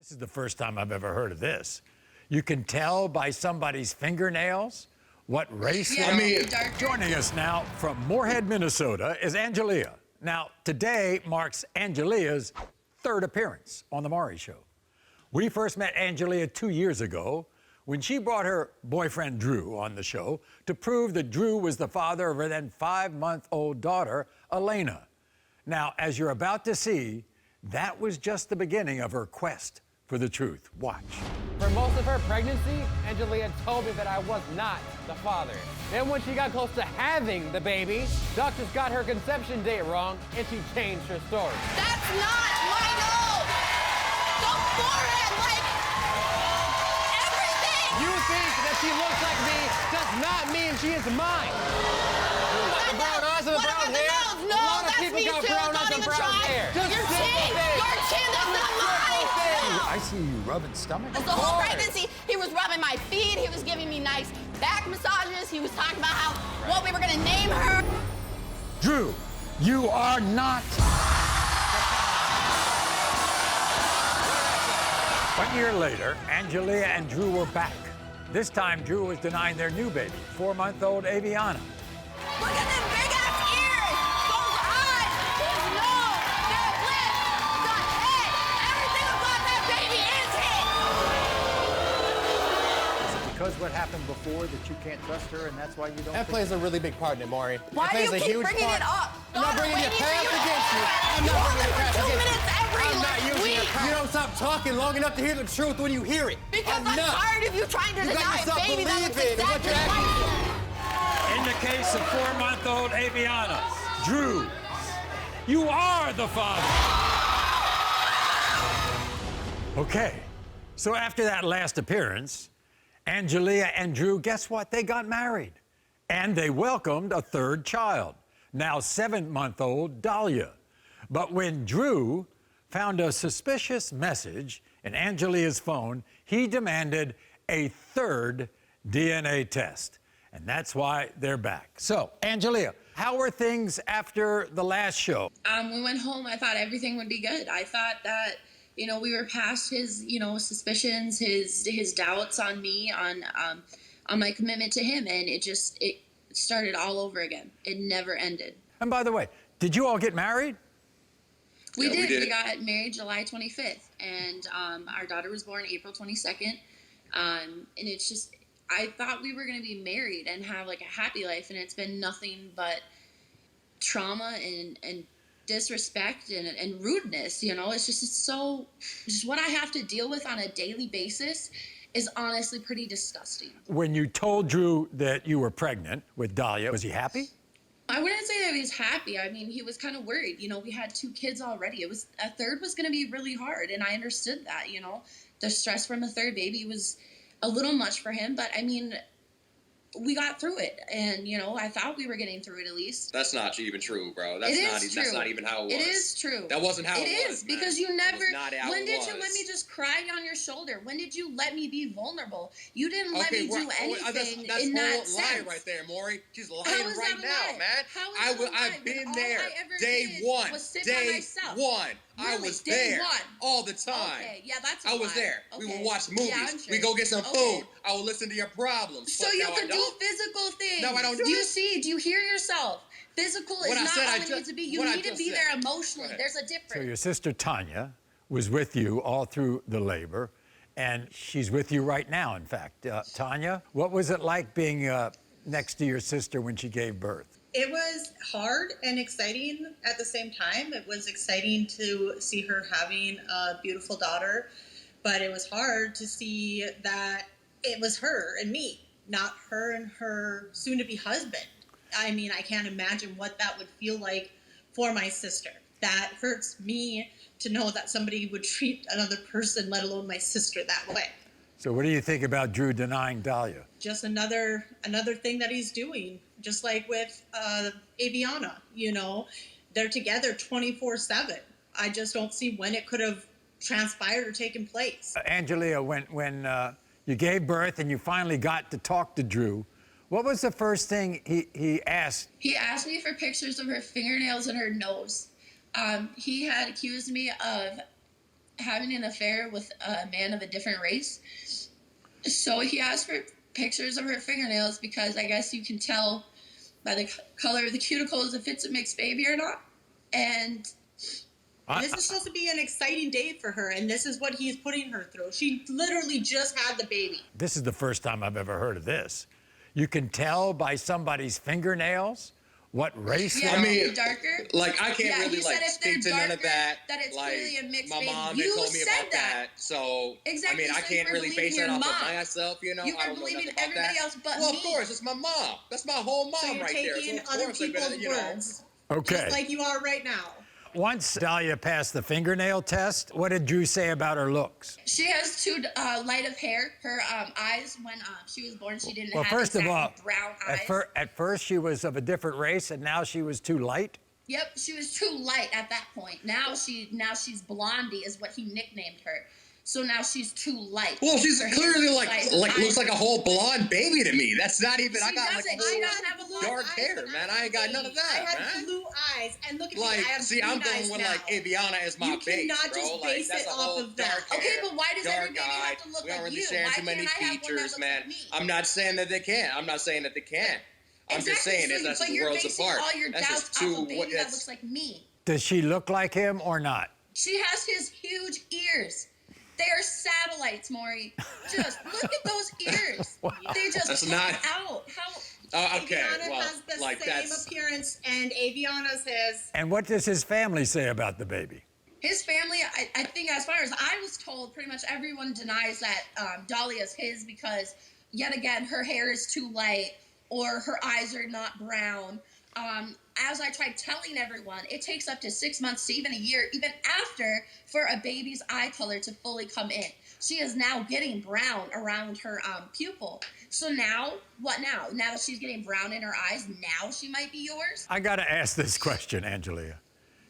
This is the first time I've ever heard of this. You can tell by somebody's fingernails what race they are. Joining us now from Moorhead, Minnesota, is Angelia. Now, today marks Angelia's third appearance on The Maury Show. We first met Angelia 2 years ago when she brought her boyfriend, Drew, on the show to prove that Drew was the father of her then 5-month-old daughter, Elena. Now, as you're about to see, that was just the beginning of her quest for the truth. Watch. For most of her pregnancy, Angelia told me that I was not the father. Then when she got close to having the baby, doctors got her conception date wrong, and she changed her story. That's not my nose! The forehead, like, everything! You think that she looks like me does not mean she is mine. The brown eyes and the brown hair. No, a lot of that's people me got too. brown eyes Don't and even brown try. hair. Your chin is not mine! I see you rubbing stomach. The whole pregnancy, he was rubbing my feet, he was giving me nice back massages, he was talking about what we were gonna name her. Drew, you are not. 1 year later, Angelia and Drew were back. This time, Drew was denying their new baby, 4-month-old Aviana. Look at them big ass ears, those eyes, his nose, their lips, the head, everything about that baby is his. Is it because what happened before that you can't trust her and that's why you don't? That plays a really big part in it, Maury. Why do you keep bringing it up? I'm not bringing your past against you. I'm not bringing your past against you. I'm not using your past. You don't stop talking long enough to hear the truth when you hear it. Because I'm tired of you trying to deny a baby that looks exactly like you. In the case of 4-month-old Aviana, Drew, you are the father. Okay, so after that last appearance, Angelia and Drew, guess what? They got married. And they welcomed a third child, now 7-month-old Dahlia. But when Drew found a suspicious message in Angelia's phone, he demanded a third DNA test. And that's why they're back. So, Angelia, how were things after the last show? We went home. I thought everything would be good. I thought that, we were past his, suspicions, his doubts on me, on my commitment to him. And it started all over again. It never ended. And by the way, did you all get married? We did. We got married July 25th. And our daughter was born April 22nd. And it's just, I thought we were going to be married and have like a happy life, and it's been nothing but trauma and disrespect and rudeness. It's just what I have to deal with on a daily basis is honestly pretty disgusting. When you told Drew that you were pregnant with Dahlia, was he happy? I wouldn't say that he was happy. I mean, he was kind of worried. We had 2 kids already. A third was going to be really hard, and I understood that. The stress from a third baby was a little much for him, but I mean, we got through it, and I thought we were getting through it at least. That's not even true, bro. That's not even how it was. It is true. That wasn't how it was. It is, because you never. When did you let me just cry on your shoulder? When did you let me be vulnerable? You didn't let me do anything that's in that sense. Lie right there, Maury. She's lying right now, man. I've been there day one. Day one. I was there all the time. Okay, yeah, that's a I was lie. there. Okay. We would watch movies. Yeah, I'm sure. We go get some food. I would listen to your problems. So you can do physical things. No, I don't do Do you it. see? Do you hear yourself? Physical is not all it needs to be. You need to be there emotionally. There's a difference. So your sister Tanya was with you all through the labor, and she's with you right now, in fact. Tanya, what was it like being next to your sister when she gave birth? It was hard and exciting at the same time. It was exciting to see her having a beautiful daughter, but it was hard to see that it was her and me, not her and her soon-to-be husband. I mean, I can't imagine what that would feel like for my sister. That hurts me to know that somebody would treat another person, let alone my sister, that way. So what do you think about Drew denying Dahlia? Just another thing that he's doing, just like with Aviana, they're together 24/7. I just don't see when it could have transpired or taken place. Angelia, when you gave birth and you finally got to talk to Drew, what was the first thing he asked? He asked me for pictures of her fingernails and her nose. He had accused me of having an affair with a man of a different race. So he asked for pictures of her fingernails because I guess you can tell by the color of the cuticles if it's a mixed baby or not. And this is supposed to be an exciting day for her, and this is what he's putting her through. She literally just had the baby. This is the first time I've ever heard of this. You can tell by somebody's fingernails what race yeah, they are. I mean, darker. Like, I can't really, like, speak to none of that. That it's like, really a mixed my baby. mom You had told me said about that. So, exactly. I mean, I So you can't were really base believing that off your of mom. myself, you know? You I were don't know believing nothing about everybody that. else but well, me. of course, it's my mom. That's my whole mom So you're right there. taking So, of other course, I'm people's gonna, words, Okay. just like you are right now. Once Dahlia passed the fingernail test, what did Drew say about her looks? She has too light of hair. Her eyes, when she was born, she didn't Well, have first of all, exactly brown eyes. at first she was of a different race, and now she was too light. Yep, she was too light at that point. Now she's Blondie, is what he nicknamed her. So now she's too light. Well, she's Her clearly hair like is looks like a whole blonde baby to me. That's not even. I She got like doesn't. a She whole doesn't have a blue dark eyes hair, when man. I I ain't got was none of baby. that, I had man. blue eyes, and look at Like, me. I have see, green I'm going eyes with now. like Aviana as my You base, cannot bro. just Like, base that's it a off whole of that. dark hair, Okay, but why does dark every baby have eyed. to look We don't like really you? share Why too many can't I have one that features, looks man. like me? I'm not saying that they can't. I'm not saying that they can't. I'm just Exactly, saying so it's that's but the you're worlds basing apart. all your That's doubts just two. off a baby that That's looks like me. Does she look like him or not? She has his huge ears. They are satellites, Maury. Just look at those ears. They just That's pop not- out. How? okay. Aviana Well, has the like same that's. appearance, and Aviana's his. And what does his family say about the baby? His family, I think, as far as I was told, pretty much everyone denies that Dahlia's his because, yet again, her hair is too light or her eyes are not brown. As I tried telling everyone, it takes up to 6 months to even a year, even after, for a baby's eye color to fully come in. She is now getting brown around her pupil. So now, what now? Now that she's getting brown in her eyes, now she might be yours? I got to ask this question, Angelia.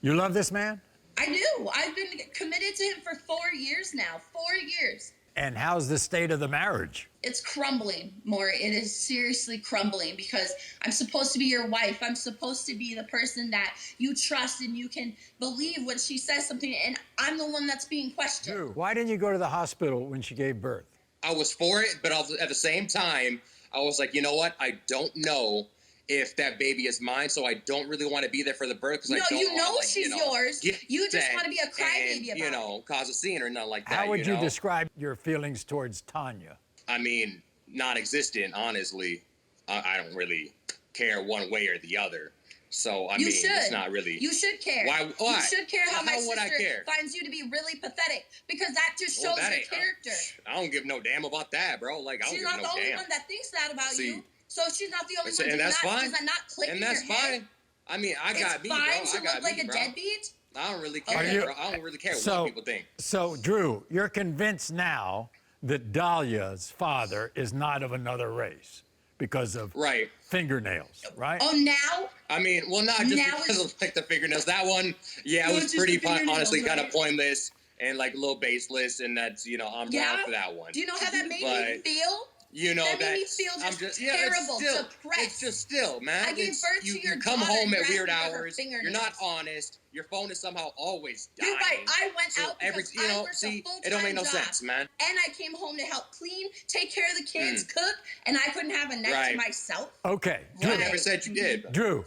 You love this man? I do. I've been committed to him for 4 years now. 4 years. And how's the state of the marriage? It's crumbling, Maury. It is seriously crumbling because I'm supposed to be your wife. I'm supposed to be the person that you trust and you can believe when she says something, and I'm the one that's being questioned. Drew, why didn't you go to the hospital when she gave birth? I was for it, but at the same time, I was like, you know what? I don't know if that baby is mine, so I don't really want to be there for the birth because I don't you know want to, she's yours. You just want to be a crybaby about it. Cause a scene or nothing like that. How would you know? describe your feelings towards Tanya? I mean, non-existent, honestly. I don't really care one way or the other. So, I mean, it's not really... You should care. Why? You should care how my would I sister care? finds you to be really pathetic because that just shows that your ain't- character. I don't give no damn about that, bro. Like, I don't She's give not no the only damn. one that thinks that about See, you. So she's not the only one. and that's fine. Does that not click And in that's your head? fine. I mean, I got me, bro. It's fine I to got look like me, a bro. deadbeat? I don't really care, Are you- bro. I don't really care So- what people think. So, Drew, you're convinced now that Dahlia's father is not of another race because of Right. fingernails, right? Oh, now? I mean, well, not just Now because of like the fingernails. That one, yeah, No, it was just pretty the fingernails, honestly kind of right? pointless and like a little baseless, and that's I'm down for that one. Do you know how that made me But, feel? You know That made me that's- feel I'm just yeah, terrible, it's still, depressed. It's just still, man. I gave It's- birth to you, your you come daughter, home you at asked weird me for her hours. You're not fingernails. honest. Your phone is somehow always dying. You're right. I went So out because I worked see, a full-time it don't make no job. sense, man. And I came home to help clean, take care of the kids, cook, and I couldn't have a night to Right. myself. Okay, I Drew, never said you did. Drew,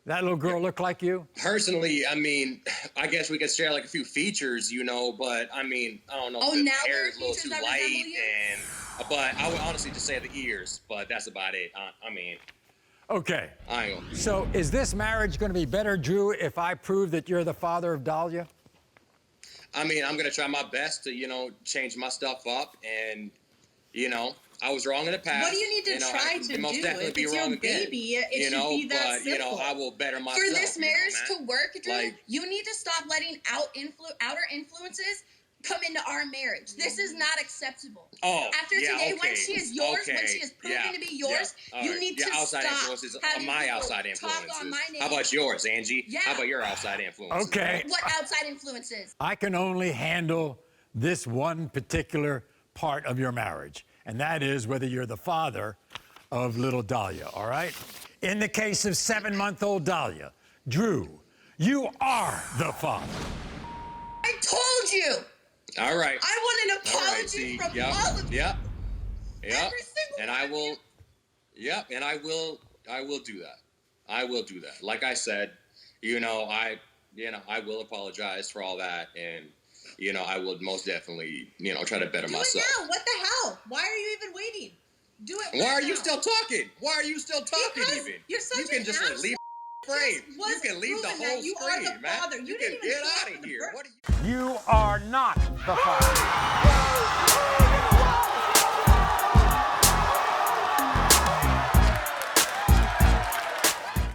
that little girl look like you? Personally, I mean, I guess we could share like a few features, but I mean, I don't know. Oh, if the now hair there are is a little features too that light, resemble you? but I would honestly just say the ears. But that's about it. I mean, Okay, I ain't gonna. so is this marriage going to be better, Drew, if I prove that you're the father of Dahlia? I mean, I'm gonna try my best to change my stuff up, and I was wrong in the past. What do you need to try I to can most do? definitely If be it's wrong your again. baby, it should be that but simple. I will better myself. For this marriage man. to work, Drew, Like- you need to stop letting outer influences come into our marriage. This is not acceptable. Oh, After yeah, today, when okay, she is yours, when okay, she is proven yeah, to be yours, yeah, you alright. need Yeah, to outside stop influences having my people outside talk influences. on my name. How about yours, Angie? Yeah. How about your outside influences? Okay, What outside influences? I can only handle this one particular part of your marriage, and that is whether you're the father of little Dahlia, all right? In the case of 7-month-old Dahlia, Drew, you are the father. I told you. All right. I want an apology from all of you. Yep. Every single and I will. Yep. And I will do that. I will do that. Like I said, I will apologize for all that, and I will most definitely, try to better myself. Do it now. What the hell? Why are you even waiting? Do it. Why are you still talking? Why are you still talking? Because even you're such you can an just asshole. leave the frame. You can leave the whole you screen, are the man. father. You didn't can even get show up out for of the here. birth- What are you? You are not the father.